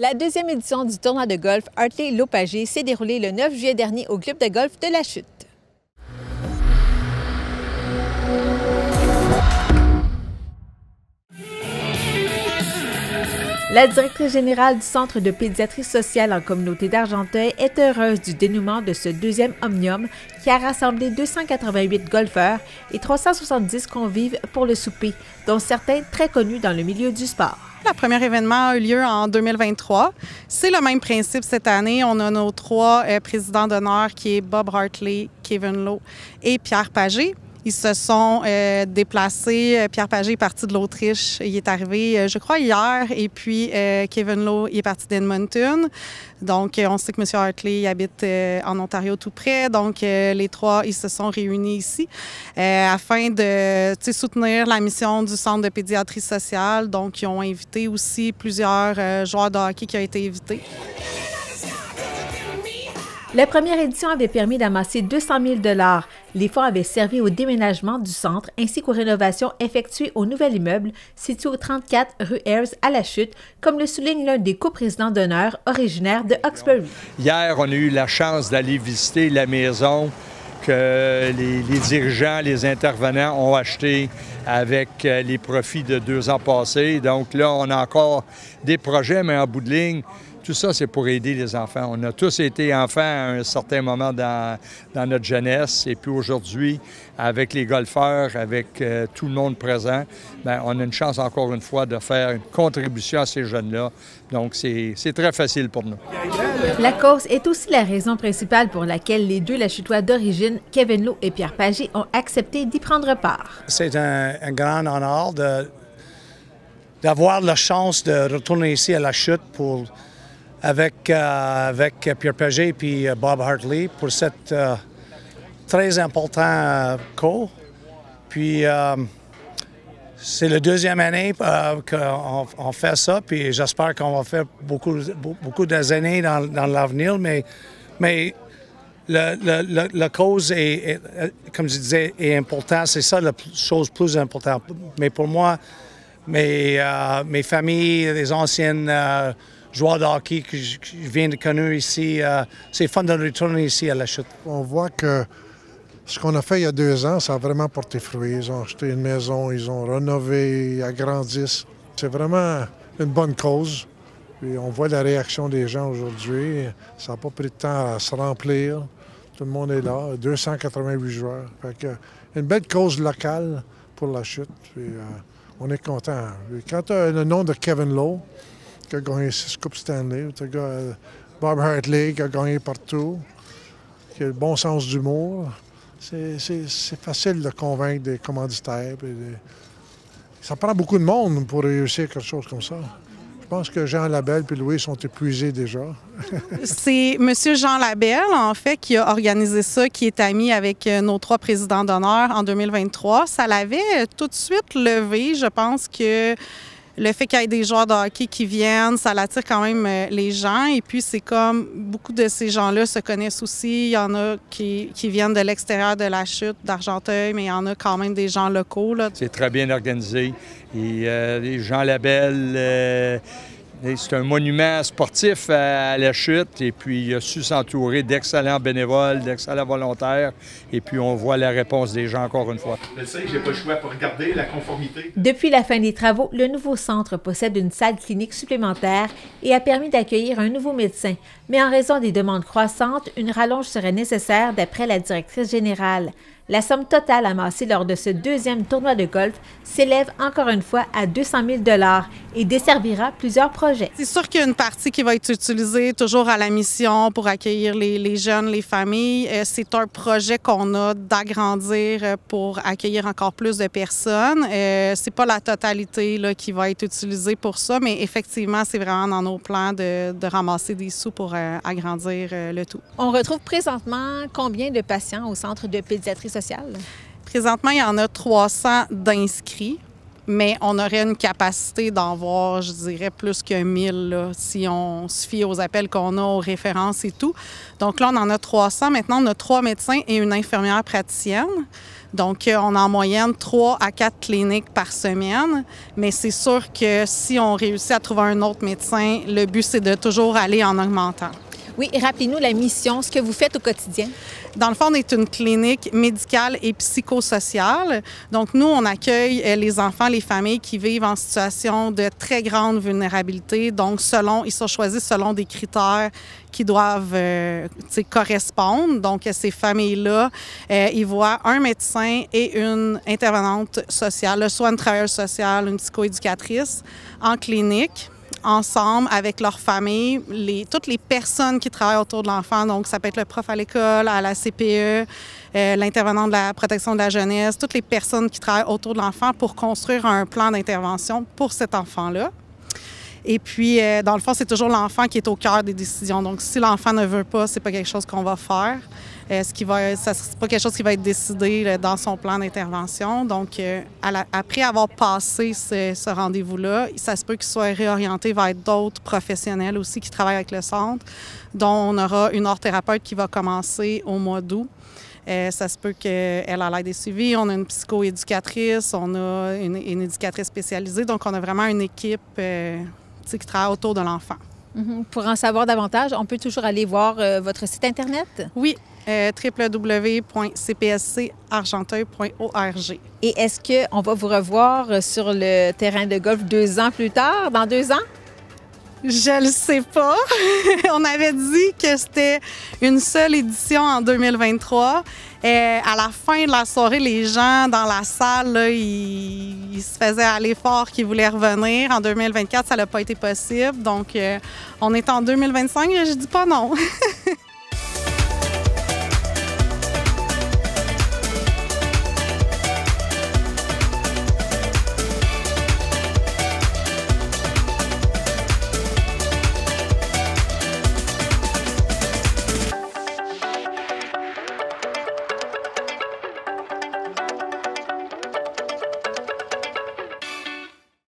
La deuxième édition du tournoi de golf Hartley-Lopagé s'est déroulée le 9 juillet dernier au club de golf de La Chute. La directrice générale du Centre de pédiatrie sociale en communauté d'Argenteuil est heureuse du dénouement de ce deuxième omnium qui a rassemblé 288 golfeurs et 370 convives pour le souper, dont certains très connus dans le milieu du sport. Le premier événement a eu lieu en 2023. C'est le même principe cette année. On a nos trois présidents d'honneur qui est Bob Hartley, Kevin Lowe et Pierre Pagé. Ils se sont déplacés. Pierre Pagé est parti de l'Autriche. Il est arrivé, je crois, hier. Et puis, Kevin Lowe est parti d'Edmonton. Donc, on sait que M. Hartley habite en Ontario tout près. Donc, les trois, ils se sont réunis ici afin de soutenir la mission du Centre de pédiatrie sociale. Donc, ils ont invité aussi plusieurs joueurs de hockey qui ont été invités. La première édition avait permis d'amasser 200 000 $. Les fonds avaient servi au déménagement du centre ainsi qu'aux rénovations effectuées au nouvel immeuble situé au 34 rue Ayres à La Chute, comme le souligne l'un des coprésidents d'honneur originaire de Hawkesbury. Hier, on a eu la chance d'aller visiter la maison que les dirigeants, les intervenants ont acheté avec les profits de 2 ans passés. Donc là, on a encore des projets, mais en bout de ligne, tout ça, c'est pour aider les enfants. On a tous été enfants à un certain moment dans notre jeunesse. Et puis aujourd'hui, avec les golfeurs, avec tout le monde présent, bien, on a une chance encore une fois de faire une contribution à ces jeunes-là. Donc, c'est très facile pour nous. La cause est aussi la raison principale pour laquelle les deux Lachutois d'origine, Kevin Lowe et Pierre Pagé, ont accepté d'y prendre part. C'est un grand honneur d'avoir la chance de retourner ici à La Chute avec Pierre Pagé et puis Bob Hartley pour cette très important cours. Puis c'est la deuxième année qu'on fait ça, puis j'espère qu'on va faire beaucoup d'années dans l'avenir, mais la cause est, comme je disais, est importante. C'est ça la chose plus importante. Mais pour moi, mes familles, les anciennes joueurs de hockey que je viens de connaître ici, c'est fun de retourner ici à La Chute. On voit que ce qu'on a fait il y a 2 ans, ça a vraiment porté fruit. Ils ont acheté une maison, ils ont rénové, ils agrandissent. C'est vraiment une bonne cause. Puis on voit la réaction des gens aujourd'hui. Ça n'a pas pris de temps à se remplir. Tout le monde est là, 288 joueurs. Fait que, une belle cause locale pour La Chute. Puis, on est content. Quand tu as le nom de Kevin Lowe, qui a gagné 6 Coupes Stanley, tu as Bob Hartley qui a gagné partout, qui a le bon sens d'humour, c'est facile de convaincre des commanditaires. Ça prend beaucoup de monde pour réussir quelque chose comme ça. Je pense que Jean Labelle et Louis sont épuisés déjà. C'est M. Jean Labelle, en fait, qui a organisé ça, qui est ami avec nos 3 présidents d'honneur en 2023. Ça l'avait tout de suite levé. Je pense que le fait qu'il y ait des joueurs de hockey qui viennent, ça l'attire quand même les gens. Et puis, c'est comme beaucoup de ces gens-là se connaissent aussi. Il y en a qui viennent de l'extérieur de La Chute, d'Argenteuil, mais il y en a quand même des gens locaux. C'est très bien organisé. Et les Jean Labelle, c'est un monument sportif à La Chute. Et puis, il a su s'entourer d'excellents bénévoles, d'excellents volontaires. Et puis, on voit la réponse des gens encore une fois. Je sais que j'ai pas le choix pour regarder la conformité. Depuis la fin des travaux, le nouveau centre possède une salle clinique supplémentaire et a permis d'accueillir un nouveau médecin. Mais en raison des demandes croissantes, une rallonge serait nécessaire d'après la directrice générale. La somme totale amassée lors de ce deuxième tournoi de golf s'élève encore une fois à 200 000 $ et desservira plusieurs projets. C'est sûr qu'il y a une partie qui va être utilisée toujours à la mission pour accueillir les jeunes, les familles. C'est un projet qu'on a d'agrandir pour accueillir encore plus de personnes. C'est pas la totalité là, qui va être utilisée pour ça, mais effectivement, c'est vraiment dans nos plans de ramasser des sous pour agrandir le tout. On retrouve présentement combien de patients au Centre de pédiatrie sociale? Présentement, il y en a 300 d'inscrits. mais on aurait une capacité d'en voir, je dirais, plus que 1000 là, si on se fie aux appels qu'on a, aux références et tout. Donc là, on en a 300. Maintenant, on a 3 médecins et une infirmière praticienne. Donc, on a en moyenne 3 à 4 cliniques par semaine. Mais c'est sûr que si on réussit à trouver un autre médecin, le but, c'est de toujours aller en augmentant. Oui, rappelez-nous la mission, ce que vous faites au quotidien. Dans le fond, on est une clinique médicale et psychosociale. Donc, nous, on accueille les enfants, les familles qui vivent en situation de très grande vulnérabilité. Donc, ils sont choisis selon des critères qui doivent correspondre. Donc, ces familles-là, ils voient un médecin et une intervenante sociale, soit une travailleuse sociale, une psychoéducatrice, en clinique, ensemble avec leur famille, toutes les personnes qui travaillent autour de l'enfant. Donc, ça peut être le prof à l'école, à la CPE, l'intervenant de la protection de la jeunesse, toutes les personnes qui travaillent autour de l'enfant pour construire un plan d'intervention pour cet enfant-là. Et puis, dans le fond, c'est toujours l'enfant qui est au cœur des décisions. Donc, si l'enfant ne veut pas, c'est pas quelque chose qu'on va faire. C'est pas quelque chose qui va être décidé dans son plan d'intervention. Donc, après avoir passé ce rendez-vous-là, ça se peut qu'il soit réorienté vers d'autres professionnels aussi qui travaillent avec le centre, dont on aura une orthothérapeute qui va commencer au mois d'août. Ça se peut qu'elle a l'aide des suivis. On a une psychoéducatrice, on a une éducatrice spécialisée. Donc, on a vraiment une équipe qui travaille autour de l'enfant. Pour en savoir davantage, on peut toujours aller voir votre site Internet? Oui, www.cpscargenteuil.org. Et est-ce qu'on va vous revoir sur le terrain de golf 2 ans plus tard, dans 2 ans? Je le sais pas. On avait dit que c'était une seule édition en 2023. À la fin de la soirée, les gens dans la salle, là, ils se faisaient aller fort qu'ils voulaient revenir. En 2024, ça n'a pas été possible. Donc, on est en 2025 et je dis pas non.